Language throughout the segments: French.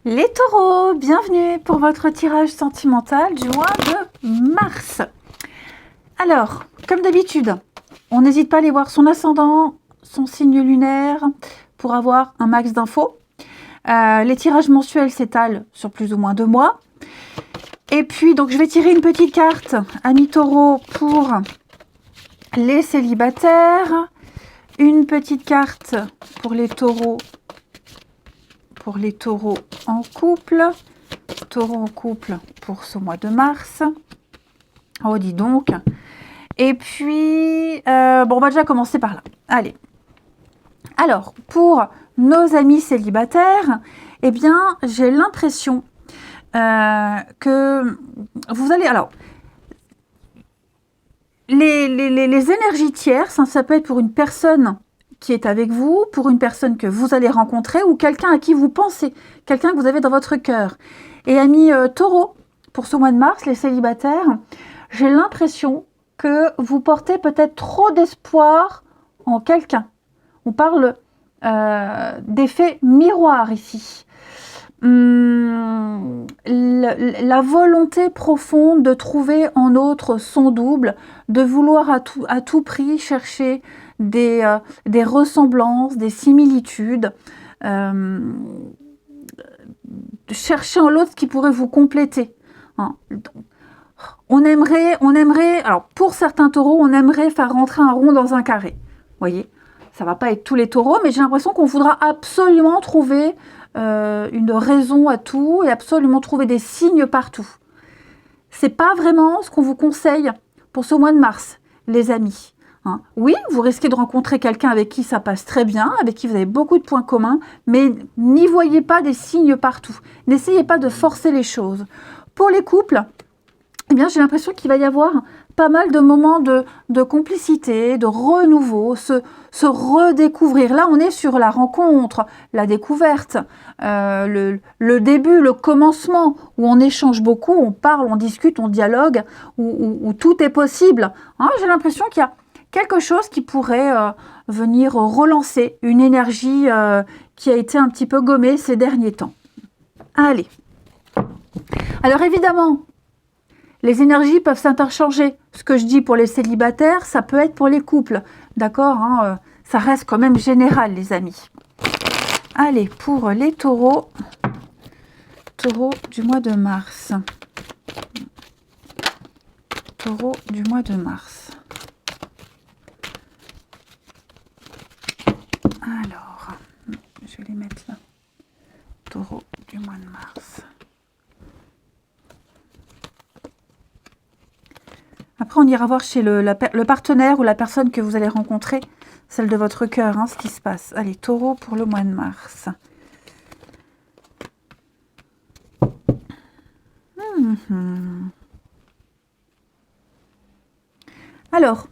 Les taureaux, bienvenue pour votre tirage sentimental du mois de mars. Alors, comme d'habitude, on n'hésite pas à aller voir son ascendant, son signe lunaire pour avoir un max d'infos. Les tirages mensuels s'étalent sur plus ou moins 2 mois. Et puis, donc, je vais tirer une petite carte, amis taureaux, pour les célibataires. Une petite carte pour les taureaux en couple. Taureau en couple pour ce mois de mars. Oh, dis donc. Et puis, bon, on va déjà commencer par là. Allez. Alors, pour nos amis célibataires, eh bien, j'ai l'impression que vous allez... Alors, les énergies tierces, hein, ça peut être pour une personne qui est avec vous, pour une personne que vous allez rencontrer ou quelqu'un à qui vous pensez, quelqu'un que vous avez dans votre cœur. Et amis taureaux, pour ce mois de mars, les célibataires, j'ai l'impression que vous portez peut-être trop d'espoir en quelqu'un. On parle d'effet miroir ici. La volonté profonde de trouver en autre son double, de vouloir à tout prix chercher des ressemblances, des similitudes, chercher en l'autre ce qui pourrait vous compléter. Hein. On aimerait, alors pour certains taureaux, on aimerait faire rentrer un rond dans un carré. Vous voyez, ça va pas être tous les taureaux, mais j'ai l'impression qu'on voudra absolument trouver une raison à tout et absolument trouver des signes partout. C'est pas vraiment ce qu'on vous conseille pour ce mois de mars, les amis. Hein. Oui, vous risquez de rencontrer quelqu'un avec qui ça passe très bien, avec qui vous avez beaucoup de points communs, mais n'y voyez pas des signes partout. N'essayez pas de forcer les choses. Pour les couples, eh bien, j'ai l'impression qu'il va y avoir pas mal de moments de complicité, de renouveau, se redécouvrir. Là, on est sur la rencontre, la découverte, le début, le commencement, où on échange beaucoup, on parle, on discute, on dialogue, où tout est possible. Hein, j'ai l'impression qu'il y a quelque chose qui pourrait venir relancer une énergie qui a été un petit peu gommée ces derniers temps. Allez. Alors évidemment, les énergies peuvent s'interchanger. Ce que je dis pour les célibataires, ça peut être pour les couples. D'accord, hein, ça reste quand même général, les amis. Allez, pour les taureaux du mois de mars. Taureau du mois de mars. Alors, je vais les mettre là. Taureau du mois de mars. Après, on ira voir chez le partenaire ou la personne que vous allez rencontrer, celle de votre cœur, hein, ce qui se passe. Allez, taureau pour le mois de mars. Alors,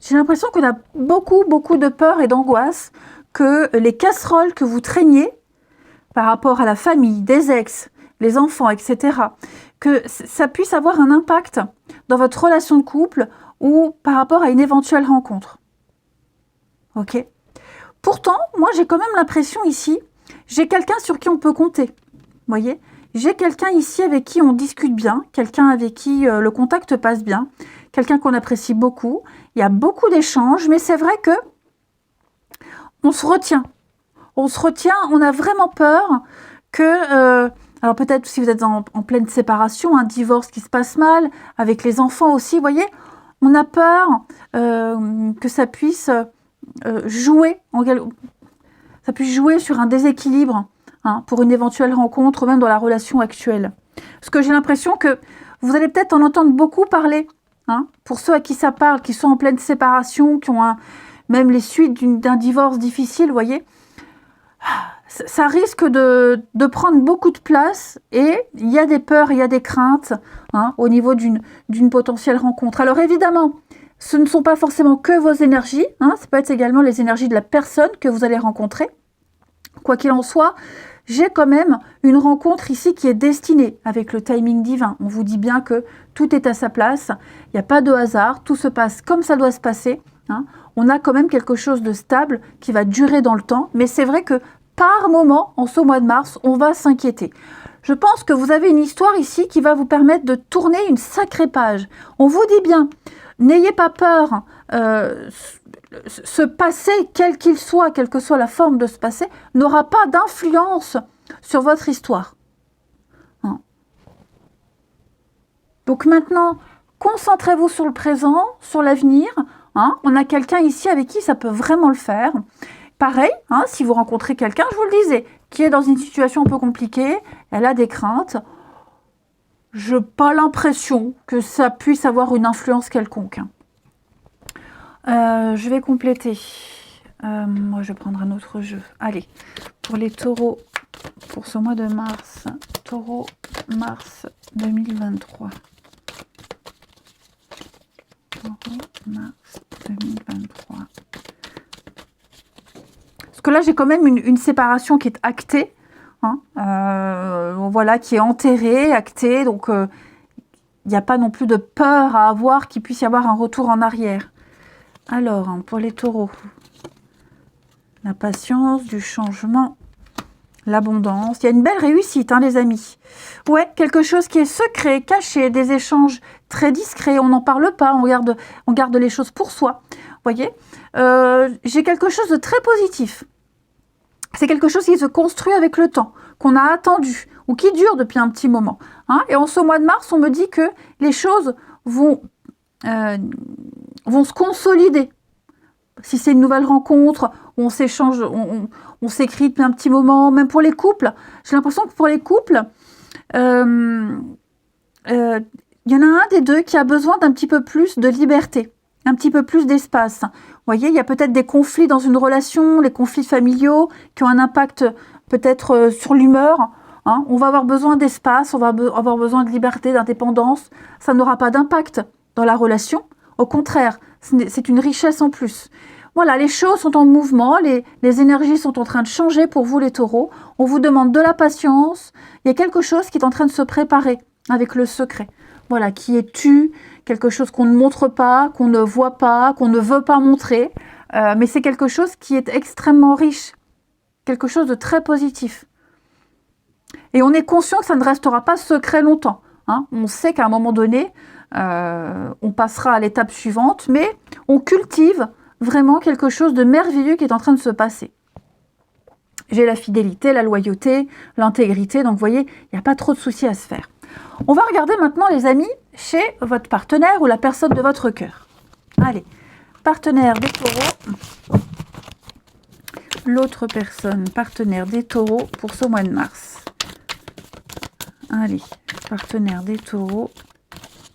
j'ai l'impression qu'on a beaucoup de peur et d'angoisse que les casseroles que vous traîniez par rapport à la famille, des ex, les enfants, etc., que ça puisse avoir un impact dans votre relation de couple ou par rapport à une éventuelle rencontre. Ok ? Pourtant, moi, j'ai quand même l'impression ici, j'ai quelqu'un sur qui on peut compter. Vous voyez ? J'ai quelqu'un ici avec qui on discute bien, quelqu'un avec qui le contact passe bien, quelqu'un qu'on apprécie beaucoup. Il y a beaucoup d'échanges, mais c'est vrai que on se retient. On se retient, on a vraiment peur que... alors peut-être si vous êtes en pleine séparation, un divorce qui se passe mal, avec les enfants aussi, vous voyez, on a peur que ça puisse jouer sur un déséquilibre, hein, pour une éventuelle rencontre, même dans la relation actuelle. Parce que j'ai l'impression que vous allez peut-être en entendre beaucoup parler, hein, pour ceux à qui ça parle, qui sont en pleine séparation, qui ont même les suites d'un divorce difficile, vous voyez. Ça risque de prendre beaucoup de place et il y a des peurs, il y a des craintes, hein, au niveau d'une potentielle rencontre. Alors évidemment, ce ne sont pas forcément que vos énergies, hein, ça peut être également les énergies de la personne que vous allez rencontrer. Quoi qu'il en soit, j'ai quand même une rencontre ici qui est destinée avec le timing divin. On vous dit bien que tout est à sa place, il n'y a pas de hasard, tout se passe comme ça doit se passer. Hein. On a quand même quelque chose de stable qui va durer dans le temps, mais c'est vrai que par moment, en ce mois de mars, on va s'inquiéter. Je pense que vous avez une histoire ici qui va vous permettre de tourner une sacrée page. On vous dit bien, n'ayez pas peur, ce passé, quel qu'il soit, quelle que soit la forme de ce passé, n'aura pas d'influence sur votre histoire. Hein. Donc maintenant, concentrez-vous sur le présent, sur l'avenir. Hein. On a quelqu'un ici avec qui ça peut vraiment le faire. Pareil, hein, si vous rencontrez quelqu'un, je vous le disais, qui est dans une situation un peu compliquée, elle a des craintes, je n'ai pas l'impression que ça puisse avoir une influence quelconque. Je vais compléter. Moi, je vais prendre un autre jeu. Allez, pour les taureaux, pour ce mois de mars, taureau, mars 2023. Taureau, mars 2023. Parce que là, j'ai quand même une séparation qui est actée. Hein, voilà, qui est enterrée, actée. Donc, il n'y a pas non plus de peur à avoir qu'il puisse y avoir un retour en arrière. Alors, hein, pour les taureaux, la patience, du changement, l'abondance. Il y a une belle réussite, hein, les amis. Ouais, quelque chose qui est secret, caché, des échanges très discrets. On n'en parle pas, on garde les choses pour soi. Vous voyez, j'ai quelque chose de très positif. C'est quelque chose qui se construit avec le temps, qu'on a attendu ou qui dure depuis un petit moment. Hein. Et en ce mois de mars, on me dit que les choses vont se consolider. Si c'est une nouvelle rencontre, on s'échange, on s'écrit depuis un petit moment, même pour les couples. J'ai l'impression que pour les couples, il y en a un des deux qui a besoin d'un petit peu plus de liberté, un petit peu plus d'espace. Vous voyez, il y a peut-être des conflits dans une relation, les conflits familiaux qui ont un impact peut-être sur l'humeur. Hein. On va avoir besoin d'espace, on va avoir besoin de liberté, d'indépendance. Ça n'aura pas d'impact dans la relation. Au contraire, c'est une richesse en plus. Voilà, les choses sont en mouvement, les énergies sont en train de changer pour vous les taureaux. On vous demande de la patience. Il y a quelque chose qui est en train de se préparer avec le secret. Voilà, qui est tu, quelque chose qu'on ne montre pas, qu'on ne voit pas, qu'on ne veut pas montrer. Mais c'est quelque chose qui est extrêmement riche, quelque chose de très positif. Et on est conscient que ça ne restera pas secret longtemps. Hein. On sait qu'à un moment donné, on passera à l'étape suivante, mais on cultive vraiment quelque chose de merveilleux qui est en train de se passer. J'ai la fidélité, la loyauté, l'intégrité, donc vous voyez, il n'y a pas trop de soucis à se faire. On va regarder maintenant, les amis, chez votre partenaire ou la personne de votre cœur. Allez, partenaire des taureaux, l'autre personne, partenaire des taureaux pour ce mois de mars. Allez, partenaire des taureaux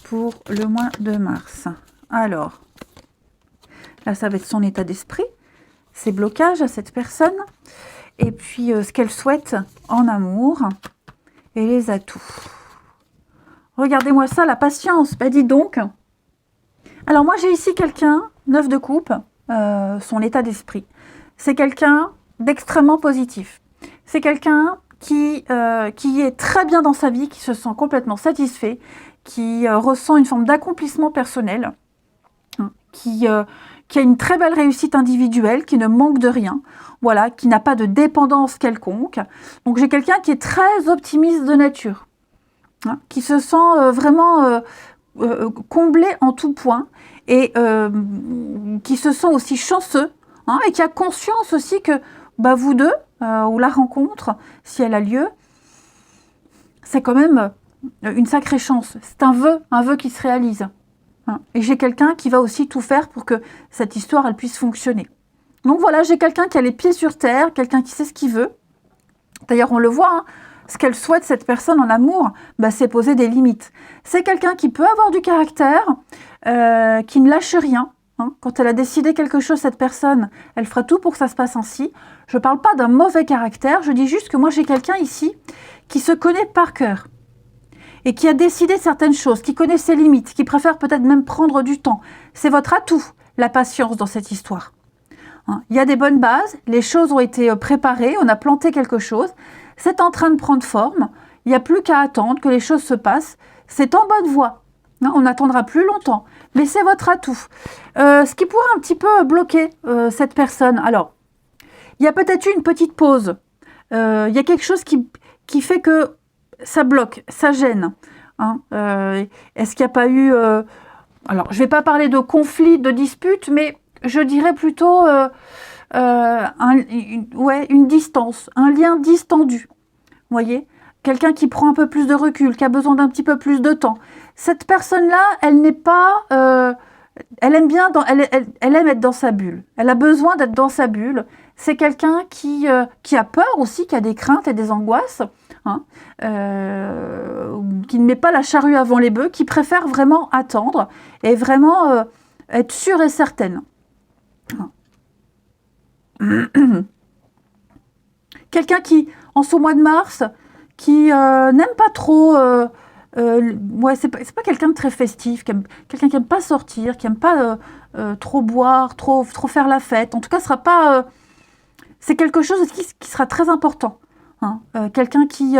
pour le mois de mars. Alors, là, ça va être son état d'esprit, ses blocages à cette personne, et puis ce qu'elle souhaite en amour, et les atouts. Regardez-moi ça, la patience. Ben dis donc. Alors moi, j'ai ici quelqu'un, 9 de coupe, son état d'esprit. C'est quelqu'un d'extrêmement positif. C'est quelqu'un qui est très bien dans sa vie, qui se sent complètement satisfait, qui ressent une forme d'accomplissement personnel, hein, qui a une très belle réussite individuelle, qui ne manque de rien, voilà, qui n'a pas de dépendance quelconque. Donc j'ai quelqu'un qui est très optimiste de nature, hein, qui se sent vraiment comblé en tout point et qui se sent aussi chanceux, hein, et qui a conscience aussi que bah, vous deux, ou la rencontre, si elle a lieu, c'est quand même une sacrée chance. C'est un vœu qui se réalise. Hein. Et j'ai quelqu'un qui va aussi tout faire pour que cette histoire, elle puisse fonctionner. Donc voilà, j'ai quelqu'un qui a les pieds sur terre, quelqu'un qui sait ce qu'il veut. D'ailleurs, on le voit, hein, ce qu'elle souhaite, cette personne en amour, bah, c'est poser des limites. C'est quelqu'un qui peut avoir du caractère, qui ne lâche rien. Hein. Quand elle a décidé quelque chose, cette personne, elle fera tout pour que ça se passe ainsi. Je ne parle pas d'un mauvais caractère, je dis juste que moi, j'ai quelqu'un ici qui se connaît par cœur et qui a décidé certaines choses, qui connaît ses limites, qui préfère peut-être même prendre du temps. C'est votre atout, la patience dans cette histoire. Hein. Il y a des bonnes bases, les choses ont été préparées, on a planté quelque chose, c'est en train de prendre forme, il n'y a plus qu'à attendre que les choses se passent, c'est en bonne voie. Hein, on attendra plus longtemps, mais c'est votre atout. Ce qui pourrait un petit peu bloquer cette personne, alors, il y a peut-être eu une petite pause il y a quelque chose qui fait que ça bloque, ça gêne. Hein. Est-ce qu'il n'y a pas eu... alors, je ne vais pas parler de conflit, de dispute, mais je dirais plutôt une distance, un lien distendu. Vous voyez ? Quelqu'un qui prend un peu plus de recul, qui a besoin d'un petit peu plus de temps. Cette personne-là, elle n'est pas... elle aime bien, elle aime être dans sa bulle. Elle a besoin d'être dans sa bulle. C'est quelqu'un qui a peur aussi, qui a des craintes et des angoisses, hein, qui ne met pas la charrue avant les bœufs, qui préfère vraiment attendre et vraiment être sûre et certaine. Quelqu'un qui, en ce mois de mars, qui n'aime pas trop... c'est pas quelqu'un de très festif, quelqu'un qui n'aime pas sortir, qui n'aime pas trop boire, trop faire la fête. En tout cas, ce sera pas... c'est quelque chose qui sera très important. Hein. Quelqu'un qui,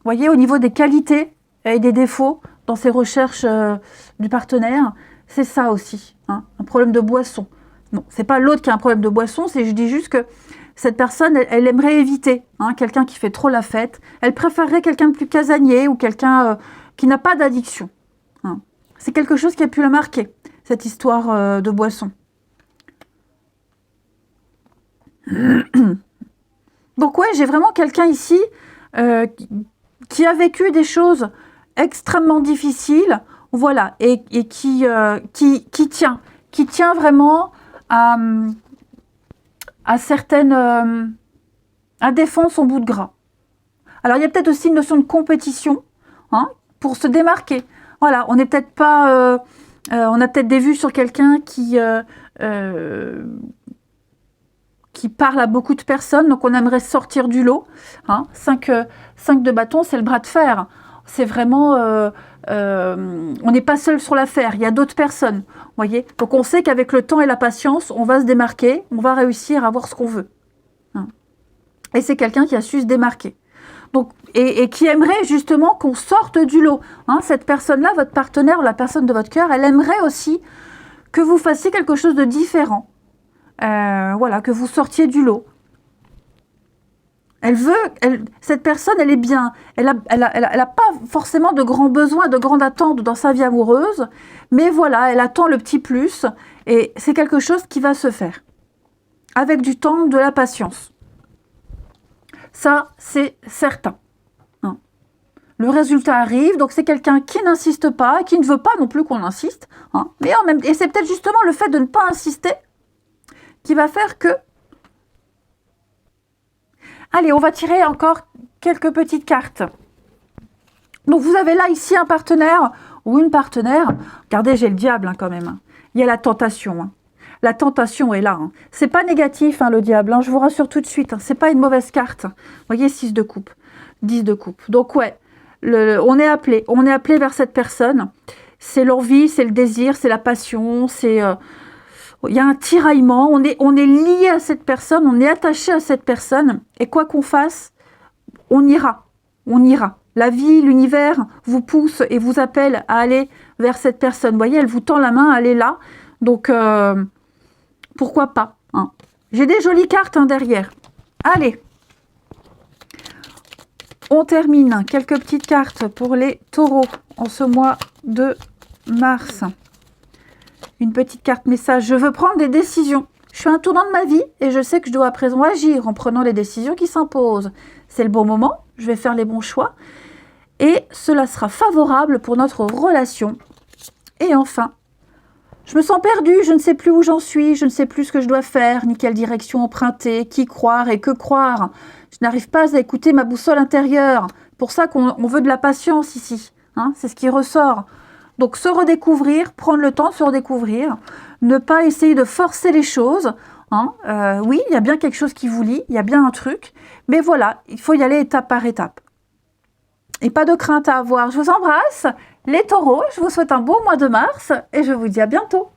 voyez, au niveau des qualités et des défauts dans ses recherches du partenaire, c'est ça aussi, hein, un problème de boisson. Non, c'est pas l'autre qui a un problème de boisson, je dis juste que cette personne, elle aimerait éviter quelqu'un qui fait trop la fête. Elle préférerait quelqu'un de plus casanier ou quelqu'un qui n'a pas d'addiction. Hein. C'est quelque chose qui a pu la marquer, cette histoire de boisson. Donc ouais, j'ai vraiment quelqu'un ici qui a vécu des choses extrêmement difficiles, voilà, et qui tient vraiment à certaines... à défendre son bout de gras. Alors, il y a peut-être aussi une notion de compétition, hein, pour se démarquer. Voilà, on n'est peut-être pas... on a peut-être des vues sur quelqu'un qui parle à beaucoup de personnes, donc on aimerait sortir du lot. Hein. 5 de bâton, c'est le bras de fer. C'est vraiment... on n'est pas seul sur l'affaire, il y a d'autres personnes. Voyez. Donc on sait qu'avec le temps et la patience, on va se démarquer, on va réussir à avoir ce qu'on veut. Hein. Et c'est quelqu'un qui a su se démarquer. Donc, et qui aimerait justement qu'on sorte du lot. Hein. Cette personne-là, votre partenaire, la personne de votre cœur, elle aimerait aussi que vous fassiez quelque chose de différent. Voilà, que vous sortiez du lot. Cette personne, elle est bien. Elle a pas forcément de grands besoins, de grandes attentes dans sa vie amoureuse, mais voilà, elle attend le petit plus, et c'est quelque chose qui va se faire. Avec du temps, de la patience. Ça, c'est certain. Hein. Le résultat arrive, donc c'est quelqu'un qui n'insiste pas, qui ne veut pas non plus qu'on insiste. Hein. Et c'est peut-être justement le fait de ne pas insister qui va faire que... Allez, on va tirer encore quelques petites cartes. Donc, vous avez là, ici, un partenaire ou une partenaire. Regardez, j'ai le diable quand même. Il y a la tentation. Hein. La tentation est là. Hein. C'est pas négatif, le diable. Je vous rassure tout de suite. C'est pas une mauvaise carte. Vous voyez, 6 de coupe. 10 de coupe. Donc, ouais, on est appelé. On est appelé vers cette personne. C'est l'envie, c'est le désir, c'est la passion, c'est... il y a un tiraillement, on est lié à cette personne, on est attaché à cette personne, et quoi qu'on fasse, on ira. La vie, l'univers vous pousse et vous appelle à aller vers cette personne. Vous voyez, elle vous tend la main, elle est là. Donc, pourquoi pas, hein. J'ai des jolies cartes derrière. Allez, on termine. Quelques petites cartes pour les taureaux en ce mois de mars. Une petite carte message. Je veux prendre des décisions. Je suis à un tournant de ma vie et je sais que je dois à présent agir en prenant les décisions qui s'imposent. C'est le bon moment. Je vais faire les bons choix. Et cela sera favorable pour notre relation. Et enfin, je me sens perdue. Je ne sais plus où j'en suis. Je ne sais plus ce que je dois faire, ni quelle direction emprunter, qui croire et que croire. Je n'arrive pas à écouter ma boussole intérieure. Pour ça qu'on veut de la patience ici. Hein, c'est ce qui ressort. Donc, se redécouvrir, prendre le temps de se redécouvrir, ne pas essayer de forcer les choses. Hein. Oui, il y a bien quelque chose qui vous lie, il y a bien un truc, mais voilà, il faut y aller étape par étape. Et pas de crainte à avoir. Je vous embrasse, les taureaux, je vous souhaite un beau mois de mars et je vous dis à bientôt.